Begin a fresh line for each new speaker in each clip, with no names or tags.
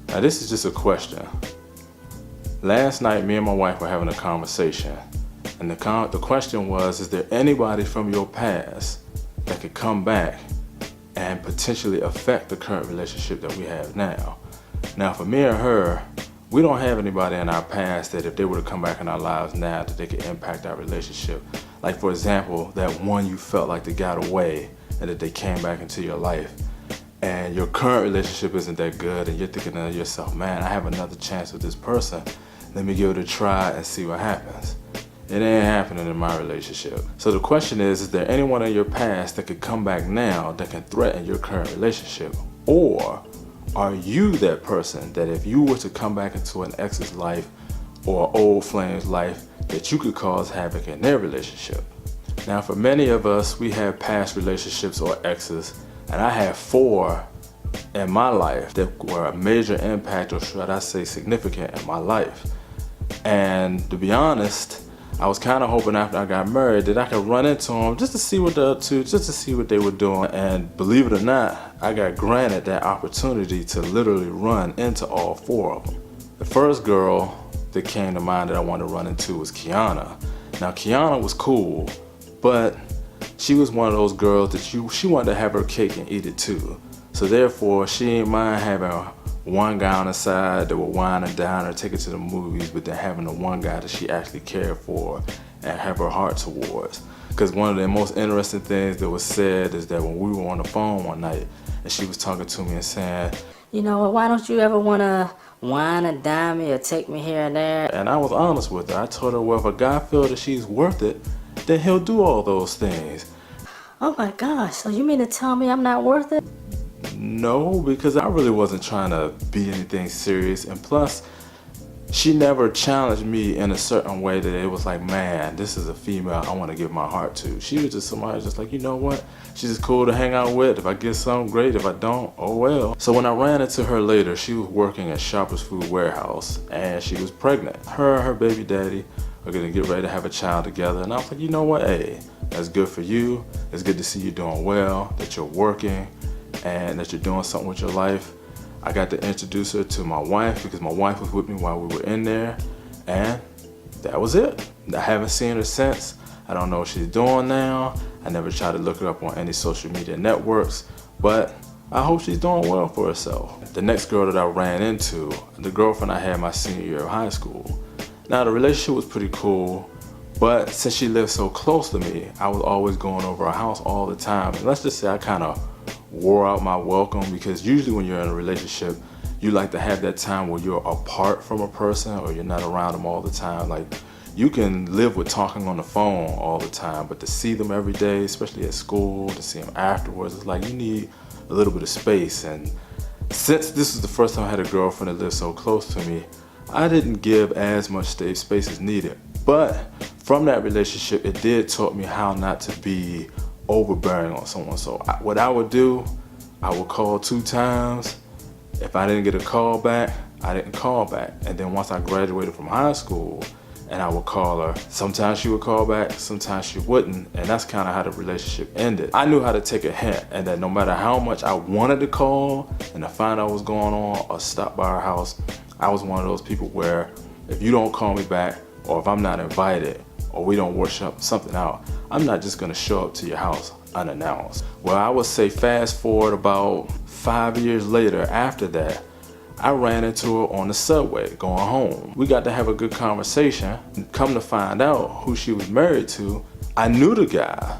Now this is just a question. Last night, me and my wife were having a conversation, and the question was, is there anybody from your past that could come back and potentially affect the current relationship that we have now? Now for me and her, we don't have anybody in our past that if they were to come back in our lives now that they could impact our relationship. Like for example, that one you felt like they got away and that they came back into your life, and your current relationship isn't that good, and you're thinking to yourself, man, I have another chance with this person. Let me give it a try and see what happens. It ain't happening in my relationship. So the question is there anyone in your past that could come back now that can threaten your current relationship? Or are you that person that if you were to come back into an ex's life or old flame's life, that you could cause havoc in their relationship? Now for many of us, we have past relationships or exes, and I have 4 in my life that were a major impact, or should I say significant, in my life. And to be honest, I was kind of hoping after I got married that I could run into them just to see what they're up to, just to see what they were doing. And believe it or not, I got granted that opportunity to literally run into all 4 of them. The first girl that came to mind that I wanted to run into was Kiana. Now Kiana was cool, but she was one of those girls that she wanted to have her cake and eat it too. So therefore, she didn't mind having one guy on the side that would wine her down or take her to the movies, but then having the one guy that she actually cared for and have her heart towards. Because one of the most interesting things that was said is that when we were on the phone one night and she was talking to me and saying,
you know, why don't you ever want to wine and dine me or take me here and there?
And I was honest with her. I told her, well, if a guy feels that she's worth it, then he'll do all those things.
Oh my gosh, so you mean to tell me I'm not worth it?
No, because I really wasn't trying to be anything serious, and plus she never challenged me in a certain way that it was like, man, this is a female I want to give my heart to. She was just somebody just like, you know what, she's just cool to hang out with. If I get something, great. If I don't, oh well. So when I ran into her later, she was working at Shoppers Food Warehouse and she was pregnant. Her and her baby daddy are gonna get ready to have a child together, and I was like, you know what, hey, that's good for you. It's good to see you doing well, that you're working, and that you're doing something with your life. I got to introduce her to my wife because my wife was with me while we were in there, and that was it. I haven't seen her since. I don't know what she's doing now. I never tried to look her up on any social media networks, but I hope she's doing well for herself. The next girl that I ran into, the girlfriend I had my senior year of high school. Now the relationship was pretty cool, but since she lived so close to me, I was always going over her house all the time. And let's just say I kind of wore out my welcome, because usually when you're in a relationship, you like to have that time where you're apart from a person or you're not around them all the time. Like, you can live with talking on the phone all the time, but to see them every day, especially at school, to see them afterwards, it's like you need a little bit of space. And since this was the first time I had a girlfriend that lived so close to me, I didn't give as much space as needed. But from that relationship, it did taught me how not to be overbearing on someone. So what I would do, I would call 2 times. If I didn't get a call back, I didn't call back. And then once I graduated from high school, and I would call her, sometimes she would call back, sometimes she wouldn't, and that's kind of how the relationship ended. I knew how to take a hint, and that no matter how much I wanted to call and to find out what's going on or stop by her house, I was one of those people where if you don't call me back, or if I'm not invited, or we don't work something out, I'm not just gonna show up to your house unannounced. Well, I would say fast forward about 5 years later after that, I ran into her on the subway going home. We got to have a good conversation. Come to find out who she was married to, I knew the guy.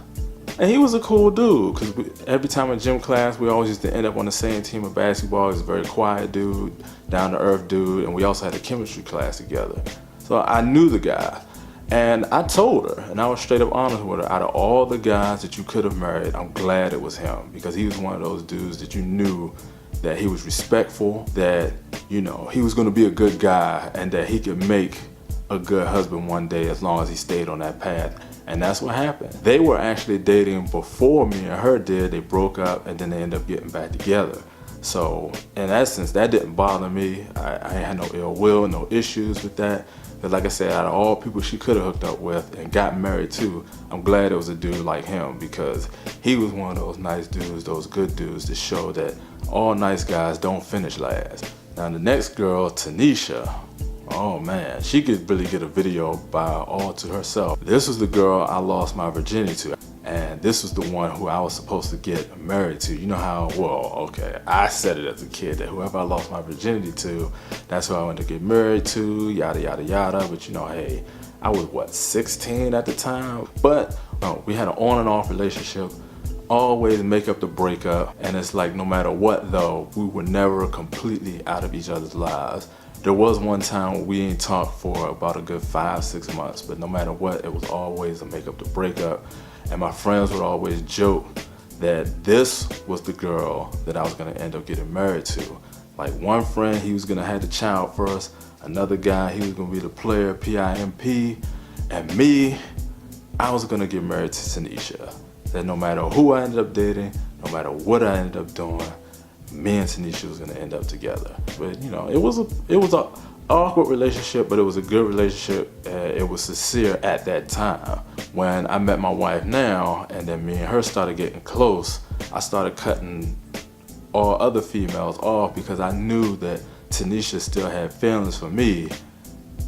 And he was a cool dude, because every time in gym class, we always used to end up on the same team of basketball. He's a very quiet dude, down to earth dude, and we also had a chemistry class together. So I knew the guy. And I told her, and I was straight up honest with her, out of all the guys that you could have married, I'm glad it was him, because he was one of those dudes that you knew that he was respectful, that, you know, he was gonna be a good guy, and that he could make a good husband one day as long as he stayed on that path. And that's what happened. They were actually dating before me and her did. They broke up and then they ended up getting back together. So in essence, that didn't bother me. I had no ill will, no issues with that. But like I said, out of all people she could have hooked up with and got married to, I'm glad it was a dude like him, because he was one of those nice dudes, those good dudes that show that all nice guys don't finish last. Now the next girl, Tanisha, oh man, she could really get a video by all to herself. This was the girl I lost my virginity to. And this was the one who I was supposed to get married to. You know how, well, okay, I said it as a kid that whoever I lost my virginity to, that's who I wanted to get married to, yada, yada, yada. But you know, hey, I was what, 16 at the time? But we had an on and off relationship, always make up the breakup. And it's like, no matter what though, we were never completely out of each other's lives. There was one time when we ain't talked for about a good 5-6 months, but no matter what, it was always a make up the breakup. And my friends would always joke that this was the girl that I was gonna end up getting married to. Like one friend, he was gonna have the child first. Another guy, he was gonna be the player, P-I-M-P. And me, I was gonna get married to Tanisha. That no matter who I ended up dating, no matter what I ended up doing, me and Tanisha was gonna end up together. But you know, it was a awkward relationship, but it was a good relationship. It was sincere at that time. When I met my wife now, and then me and her started getting close, I started cutting all other females off because I knew that Tanisha still had feelings for me,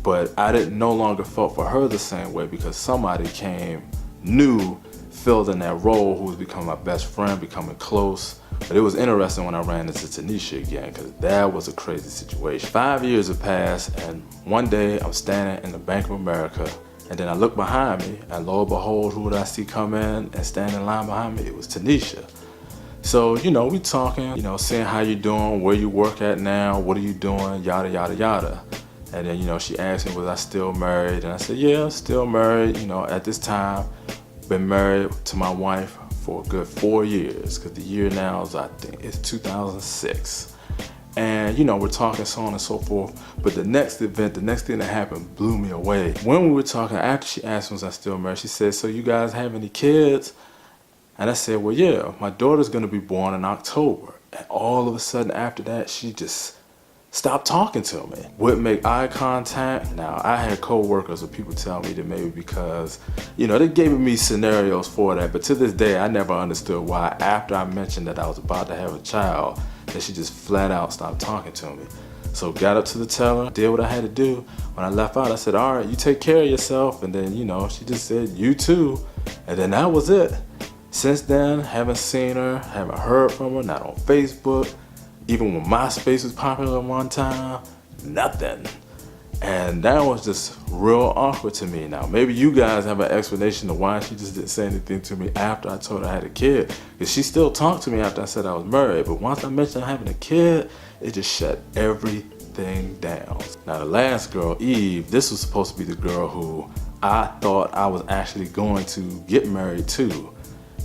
but I didn't no longer felt for her the same way because somebody came new, filled in that role, who was becoming my best friend, becoming close. But it was interesting when I ran into Tanisha again, because that was a crazy situation. 5 years have passed, and one day I'm standing in the Bank of America, and then I look behind me, and lo and behold, who did I see come in and stand in line behind me? It was Tanisha. So, you know, we talking, you know, seeing how you doing, where you work at now, what are you doing, yada, yada, yada. And then, you know, she asked me, was I still married? And I said, yeah, still married. You know, at this time, been married to my wife for a good 4 years, because the year now is, I think, it's 2006. And, you know, we're talking so on and so forth. But the next event, the next thing that happened blew me away. When we were talking, after she asked me, was I still married? She said, so you guys have any kids? And I said, well, yeah, my daughter's gonna be born in October. And all of a sudden after that, she just stopped talking to me. Wouldn't make eye contact. Now, I had co-workers or people tell me that maybe because, you know, they gave me scenarios for that, but to this day, I never understood why after I mentioned that I was about to have a child, that she just flat out stopped talking to me. So got up to the teller, did what I had to do. When I left out, I said, all right, you take care of yourself. And then, you know, she just said, you too. And then that was it. Since then, haven't seen her, haven't heard from her, not on Facebook. Even when MySpace was popular one time, nothing. And that was just real awkward to me. Now, maybe you guys have an explanation of why she just didn't say anything to me after I told her I had a kid. Because she still talked to me after I said I was married. But once I mentioned having a kid, it just shut everything down. Now, the last girl, Eve, this was supposed to be the girl who I thought I was actually going to get married to.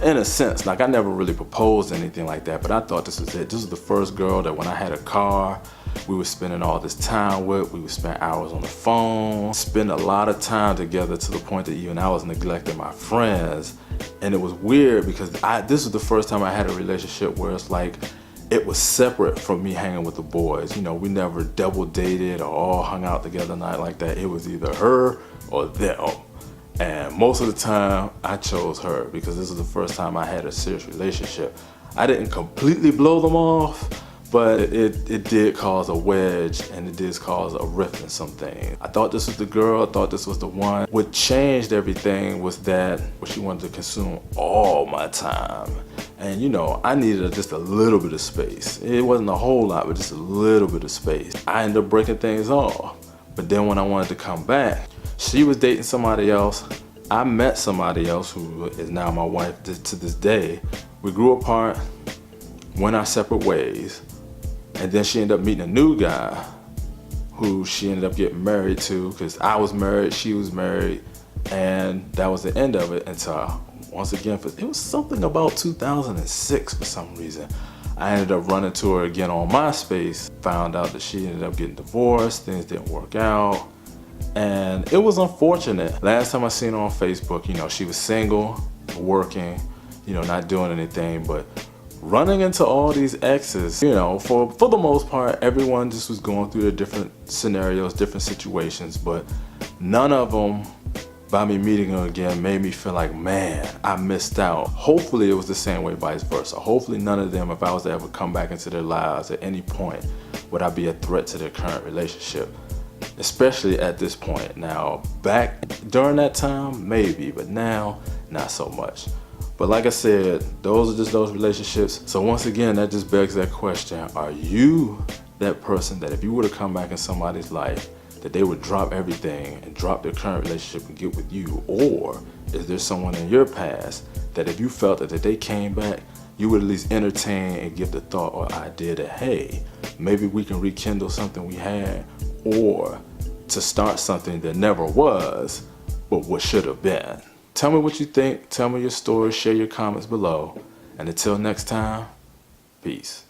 In a sense, like I never really proposed anything like that, but I thought this was it. This was the first girl that when I had a car, we were spending all this time with. We would spend hours on the phone, spend a lot of time together to the point that even I was neglecting my friends. And it was weird because this was the first time I had a relationship where it's like, it was separate from me hanging with the boys. You know, we never double dated or all hung out together night like that. It was either her or them. And most of the time, I chose her because this was the first time I had a serious relationship. I didn't completely blow them off, but it did cause a wedge and it did cause a rift in some things. I thought this was the girl, I thought this was the one. What changed everything was that she wanted to consume all my time. And you know, I needed just a little bit of space. It wasn't a whole lot, but just a little bit of space. I ended up breaking things off. But then when I wanted to come back, she was dating somebody else. I met somebody else who is now my wife to this day. We grew apart, went our separate ways, and then she ended up meeting a new guy who she ended up getting married to because I was married, she was married, and that was the end of it until, once again, it was something about 2006 for some reason. I ended up running to her again on MySpace, found out that she ended up getting divorced, things didn't work out. And it was unfortunate. Last time I seen her on Facebook, you know, she was single, working, you know, not doing anything, but running into all these exes, you know, for the most part, everyone just was going through their different scenarios, different situations, but none of them by me meeting her again made me feel like, man, I missed out. Hopefully it was the same way vice versa. Hopefully none of them, if I was to ever come back into their lives at any point, would I be a threat to their current relationship. Especially at this point. Now, back during that time, maybe, but now, not so much. But like I said, those are just those relationships. So once again, that just begs that question. Are you that person that if you were to come back in somebody's life, that they would drop everything and drop their current relationship and get with you? Or is there someone in your past that if you felt that if they came back, you would at least entertain and give the thought or idea that, hey, maybe we can rekindle something we had, or to start something that never was, but what should have been? Tell me what you think. Tell me your story. Share your comments below. And until next time, peace.